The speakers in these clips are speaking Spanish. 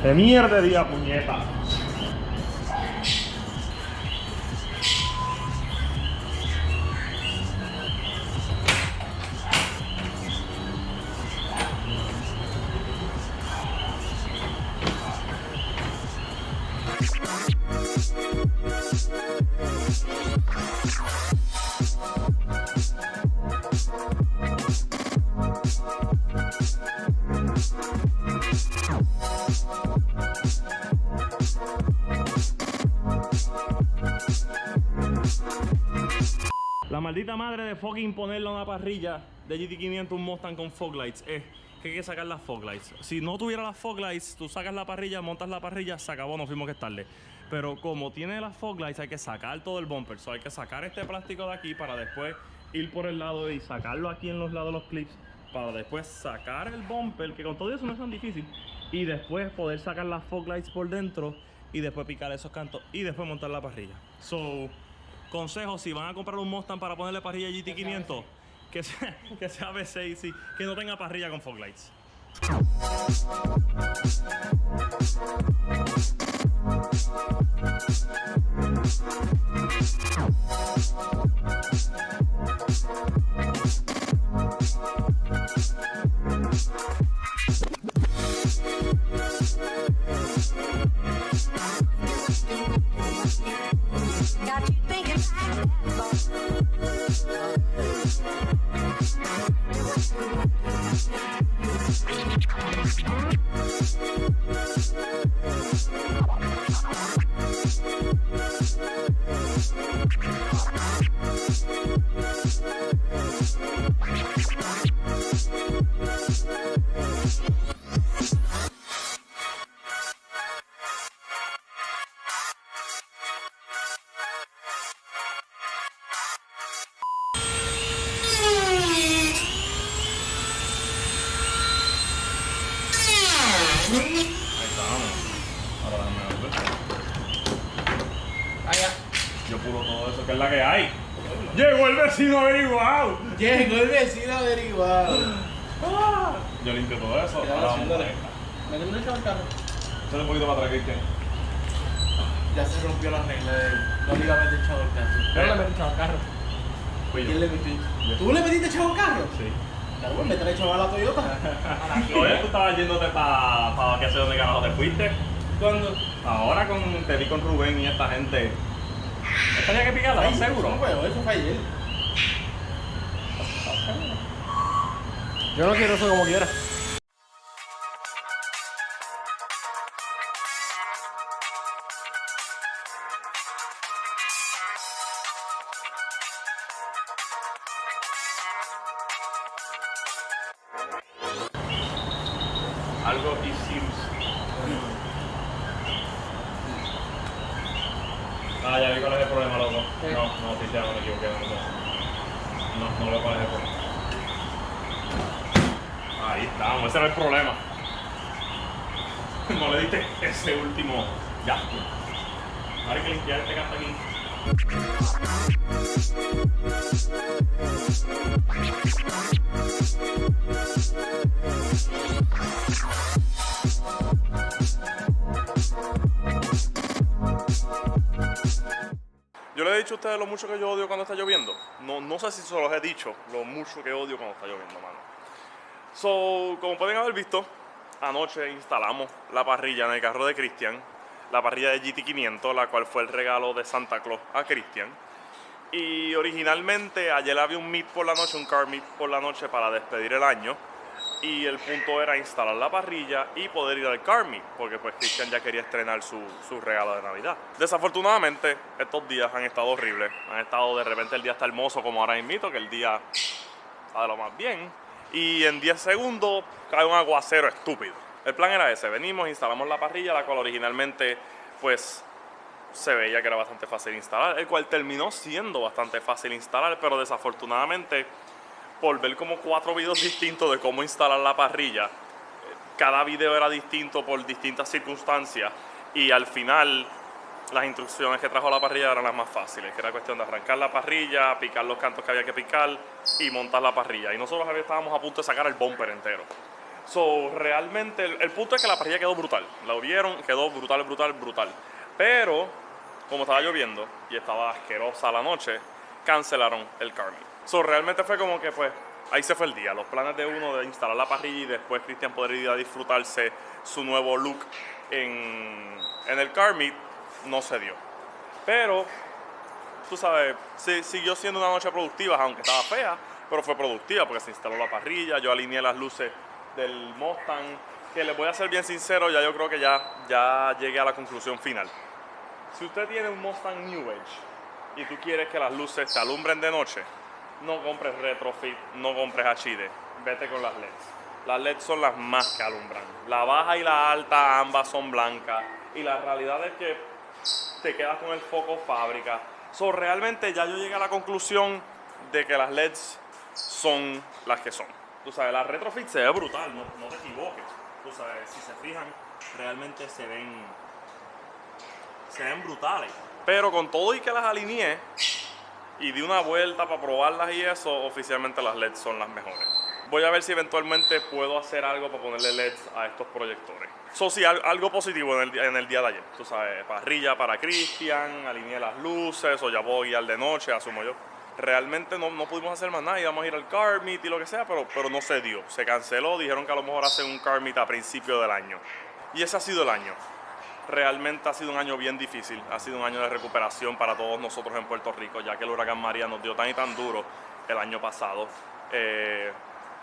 ¡De mierda día, puñeta! La maldita madre de fucking ponerle a una parrilla de GT500 un Mustang con fog lights es que hay que sacar las fog lights. Si no tuviera las fog lights, tú sacas la parrilla, montas la parrilla, se acabó, nos fuimos que es tarde. Pero como tiene las fog lights, hay que sacar todo el bumper. So hay que sacar este plástico de aquí para después ir por el lado y sacarlo aquí en los lados de los clips, para después sacar el bumper, que con todo eso no es tan difícil, y después poder sacar las fog lights por dentro y después picar esos cantos y después montar la parrilla. So, consejo, si van a comprar un Mustang para ponerle parrilla GT500, que sea V6, sí, que no tenga parrilla con fog lights. Yo puro todo eso, que es la que hay. Llegó el vecino averiguado. Llegó el vecino averiguado. Yo limpio todo eso. Ahora vamos a esta. ¿Me tengo echado el carro? Échale un poquito para atrás, Cristian. Ya se rompió la regla de no le iba a meter echado el carro. Yo no le metí echado el carro. ¿Quién le metió? ¿Tú le metiste echado el carro? Sí. Claro, pues meter echado a la Toyota. Oye, tú estabas yéndote para que sé dónde carajo te fuiste. ¿Cuándo? Ahora te vi con Rubén y esta gente. ¿Esta tenía que picarla? ¿Estás seguro? No, pues, eso fue ayer. Yo no quiero eso como quiera. Algo issues. Ah, ya vi cuál es el problema, loco. ¿Qué? No, sí, ya no me equivoqué. No veo cuál es el problema. Ahí estamos, ese era el problema. No le diste ese último. Ya. Ahora hay que limpiar este canto aquí. Yo les he dicho a ustedes lo mucho que yo odio cuando está lloviendo. No sé si se los he dicho, lo mucho que odio cuando está lloviendo, mano. So, como pueden haber visto, anoche instalamos la parrilla en el carro de Cristian. La parrilla de GT500, la cual fue el regalo de Santa Claus a Cristian. Y originalmente ayer había un meet por la noche, un car meet por la noche para despedir el año. Y el punto era instalar la parrilla y poder ir al car meet, porque pues Cristian ya quería estrenar su regalo de Navidad. Desafortunadamente, estos días han estado horribles. Han estado, de repente el día está hermoso como ahora mismo, que el día está de lo más bien. Y en 10 segundos cae un aguacero estúpido. El plan era ese, venimos, instalamos la parrilla, la cual originalmente pues se veía que era bastante fácil instalar, el cual terminó siendo bastante fácil instalar, pero desafortunadamente por ver como 4 videos distintos de cómo instalar la parrilla, cada video era distinto por distintas circunstancias y al final las instrucciones que trajo la parrilla eran las más fáciles, que era cuestión de arrancar la parrilla, picar los cantos que había que picar y montar la parrilla. Y nosotros estábamos a punto de sacar el bumper entero. So, realmente, el punto es que la parrilla quedó brutal. La vieron, quedó brutal. Pero, como estaba lloviendo y estaba asquerosa la noche, cancelaron el car meet. So, realmente fue como que, pues, ahí se fue el día. Los planes de uno de instalar la parrilla y después Cristian poder ir a disfrutarse su nuevo look en el car meet, no se dio. Pero, tú sabes, siguió siendo una noche productiva, aunque estaba fea, pero fue productiva porque se instaló la parrilla, yo alineé las luces del Mustang, que les voy a ser bien sincero, ya yo creo que ya llegué a la conclusión final. Si usted tiene un Mustang New Age y tú quieres que las luces te alumbren de noche, no compres retrofit, no compres HID, vete con las LEDs. Las LEDs son las más que alumbran. La baja y la alta ambas son blancas y la realidad es que te quedas con el foco fábrica. So, realmente ya yo llegué a la conclusión de que las LEDs son las que son. Tú sabes, la retrofit se ve brutal, no te equivoques. Tú sabes, si se fijan, realmente se ven brutales. Pero con todo y que las alineé y di una vuelta para probarlas y eso, oficialmente las LEDs son las mejores. Voy a ver si eventualmente puedo hacer algo para ponerle LEDs a estos proyectores. Eso sí, algo positivo en el día de ayer. Tú sabes, parrilla para Cristian, alineé las luces, o ya puedo guiar de noche, asumo yo. Realmente no pudimos hacer más nada, íbamos a ir al car meet y lo que sea, pero no se dio. Se canceló, dijeron que a lo mejor hacen un car meet a principio del año. Y ese ha sido el año. Realmente ha sido un año bien difícil, ha sido un año de recuperación para todos nosotros en Puerto Rico, ya que el huracán María nos dio tan y tan duro el año pasado.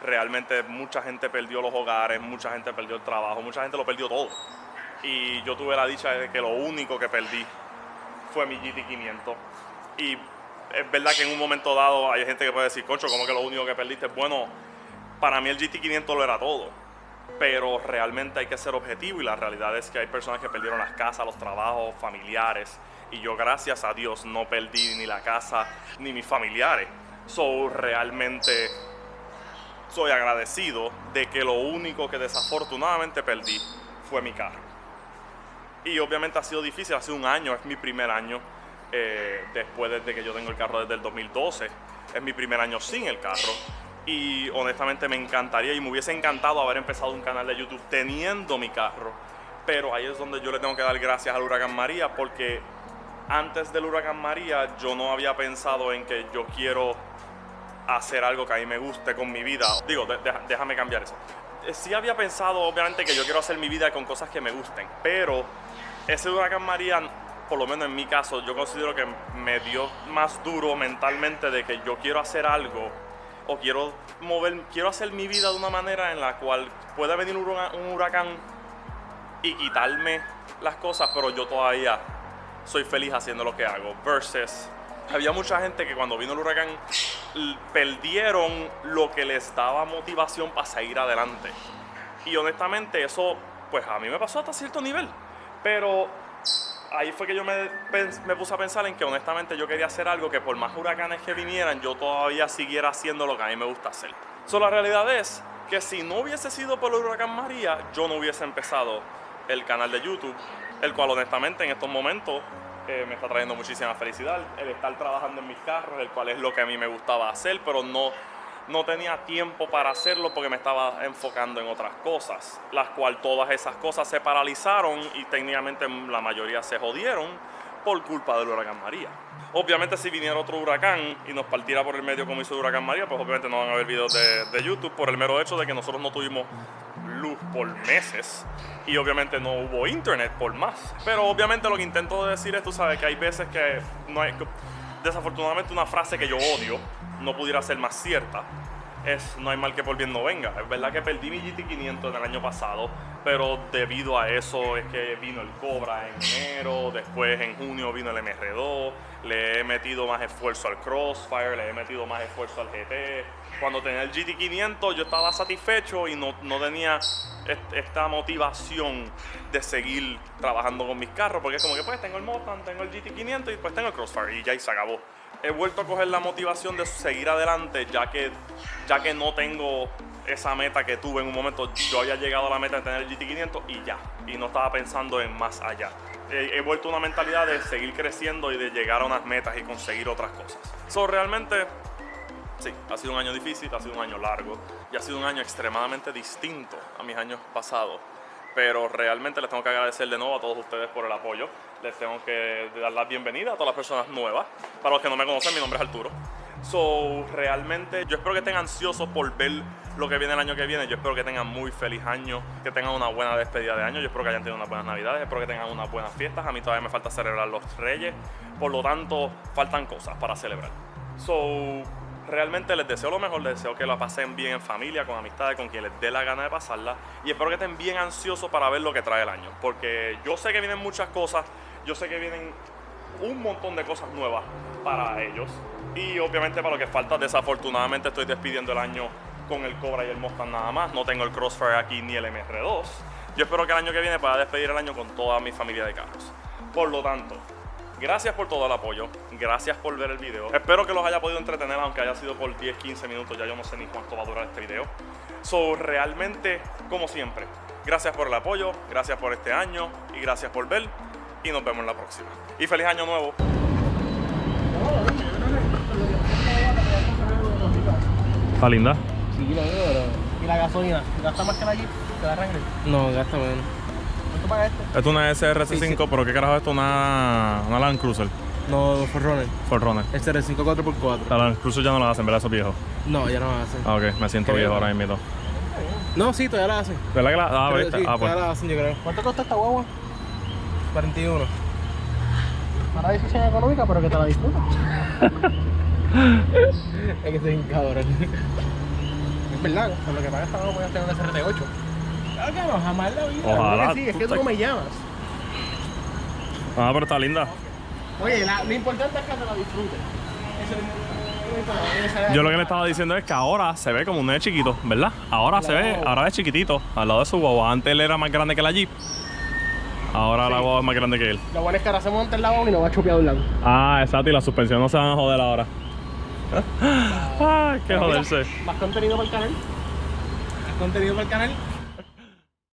Realmente mucha gente perdió los hogares, mucha gente perdió el trabajo, mucha gente lo perdió todo. Y yo tuve la dicha de que lo único que perdí fue mi GT500. Y es verdad que en un momento dado hay gente que puede decir, concho, ¿cómo que lo único que perdiste? Bueno, para mí el GT500 lo era todo. Pero realmente hay que ser objetivo y la realidad es que hay personas que perdieron las casas, los trabajos, familiares. Y yo, gracias a Dios, no perdí ni la casa ni mis familiares. So, realmente soy agradecido de que lo único que desafortunadamente perdí fue mi carro. Y obviamente ha sido difícil, ha sido un año, es mi primer año después de que yo tengo el carro desde el 2012. Es mi primer año sin el carro. Y honestamente me encantaría y me hubiese encantado haber empezado un canal de YouTube teniendo mi carro. Pero ahí es donde yo le tengo que dar gracias al huracán María, porque antes del huracán María yo no había pensado en que yo quiero hacer algo que a mí me guste con mi vida. Digo, déjame cambiar eso. Sí había pensado obviamente que yo quiero hacer mi vida con cosas que me gusten, pero ese huracán María, por lo menos en mi caso, yo considero que me dio más duro mentalmente de que yo quiero hacer algo o quiero hacer mi vida de una manera en la cual pueda venir un huracán y quitarme las cosas, pero yo todavía soy feliz haciendo lo que hago. Versus, había mucha gente que cuando vino el huracán perdieron lo que les daba motivación para seguir adelante. Y honestamente eso, pues a mí me pasó hasta cierto nivel. Pero ahí fue que yo me puse a pensar en que honestamente yo quería hacer algo que por más huracanes que vinieran, yo todavía siguiera haciendo lo que a mí me gusta hacer. La realidad es que si no hubiese sido por el huracán María, yo no hubiese empezado el canal de YouTube, el cual honestamente en estos momentos me está trayendo muchísima felicidad. El estar trabajando en mis carros, el cual es lo que a mí me gustaba hacer, pero no tenía tiempo para hacerlo porque me estaba enfocando en otras cosas, las cuales todas esas cosas se paralizaron y técnicamente la mayoría se jodieron por culpa del huracán María. Obviamente si viniera otro huracán y nos partiera por el medio como hizo el huracán María, pues obviamente no van a haber videos de YouTube por el mero hecho de que nosotros no tuvimos luz por meses y obviamente no hubo internet por más. Pero obviamente lo que intento decir es, tú sabes, que hay veces que desafortunadamente una frase que yo odio no pudiera ser más cierta, es no hay mal que por bien no venga. Es verdad que perdí mi GT500 en el año pasado, pero debido a eso es que vino el Cobra en enero, después en junio vino el MR2, le he metido más esfuerzo al Crossfire, le he metido más esfuerzo al GT. Cuando tenía el GT500 yo estaba satisfecho y no tenía esta motivación de seguir trabajando con mis carros, porque es como que pues tengo el Mustang, tengo el GT500 y pues tengo el Crossfire y ya y se acabó. He vuelto a coger la motivación de seguir adelante ya que no tengo esa meta que tuve en un momento. Yo había llegado a la meta de tener el GT500 y ya, y no estaba pensando en más allá. He vuelto a una mentalidad de seguir creciendo y de llegar a unas metas y conseguir otras cosas. Realmente Sí, ha sido un año difícil, ha sido un año largo y ha sido un año extremadamente distinto a mis años pasados. Pero realmente les tengo que agradecer de nuevo a todos ustedes por el apoyo. Les tengo que dar la bienvenida a todas las personas nuevas. Para los que no me conocen, mi nombre es Arturo. So, realmente yo espero que estén ansiosos por ver lo que viene el año que viene. Yo espero que tengan muy feliz año, que tengan una buena despedida de año. Yo espero que hayan tenido unas buenas navidades, espero que tengan unas buenas fiestas. A mí todavía me falta celebrar los Reyes, por lo tanto faltan cosas para celebrar. So, realmente les deseo lo mejor, les deseo que la pasen bien en familia, con amistades, con quien les dé la gana de pasarla. Y espero que estén bien ansiosos para ver lo que trae el año. Porque yo sé que vienen muchas cosas, yo sé que vienen un montón de cosas nuevas para ellos. Y obviamente para lo que falta, desafortunadamente estoy despidiendo el año con el Cobra y el Mustang nada más. No tengo el Crossfire aquí ni el MR2. Yo espero que el año que viene pueda despedir el año con toda mi familia de carros. Por lo tanto, gracias por todo el apoyo, gracias por ver el video. Espero que los haya podido entretener, aunque haya sido por 10-15 minutos, ya yo no sé ni cuánto va a durar este video. So, realmente, como siempre, gracias por el apoyo, gracias por este año y gracias por ver. Y nos vemos en la próxima. Y feliz año nuevo. Está linda. Sí, lo veo, pero... ¿Y la gasolina? ¿Gasta más que la Jeep? ¿Que la Wrangler? No, gasta menos. ¿Cuánto paga esto? Esto es una SRC5, Sí. pero ¿qué carajo es esto? Una Land Cruiser. No, Forerunner. Forerunner. El CR5 4x4. La Land Cruiser ya no la hacen, ¿verdad? Eso es viejo. No, ya no la hacen. Ah, ok, me siento Creo. viejo ahora mismo. No, sí, todavía la hacen. ¿Verdad que la? Ah, Creo, ¿viste? sí, Ah, pues. todavía la hacen, yo creo. ¿Cuánto cuesta esta guagua? 41. Para decisión económica, pero que te la disfrutas. Es que soy un cabrón. Es verdad, con lo que pagas esta guagua puedes tener una SRT8. Claro que no, jamás en la vida. Ojalá. Claro que sí, es que tú no me llamas. Ah, pero está linda. Oye, lo importante es que te la disfrutes. Eso es Yo lo que le estaba diciendo es que ahora se ve como un nene chiquito, ¿verdad? Ahora se ve, ahora es chiquitito, al lado de su guagua. Antes él era más grande que la Jeep. Ahora la guagua es más grande que él. Lo bueno es que ahora se monta en la guagua y no va a chopear de un lado. Ah, exacto, y la suspensión no se van a joder ahora. Ay, qué Pero mira, joderse. más contenido para el canal. Contenido para el canal.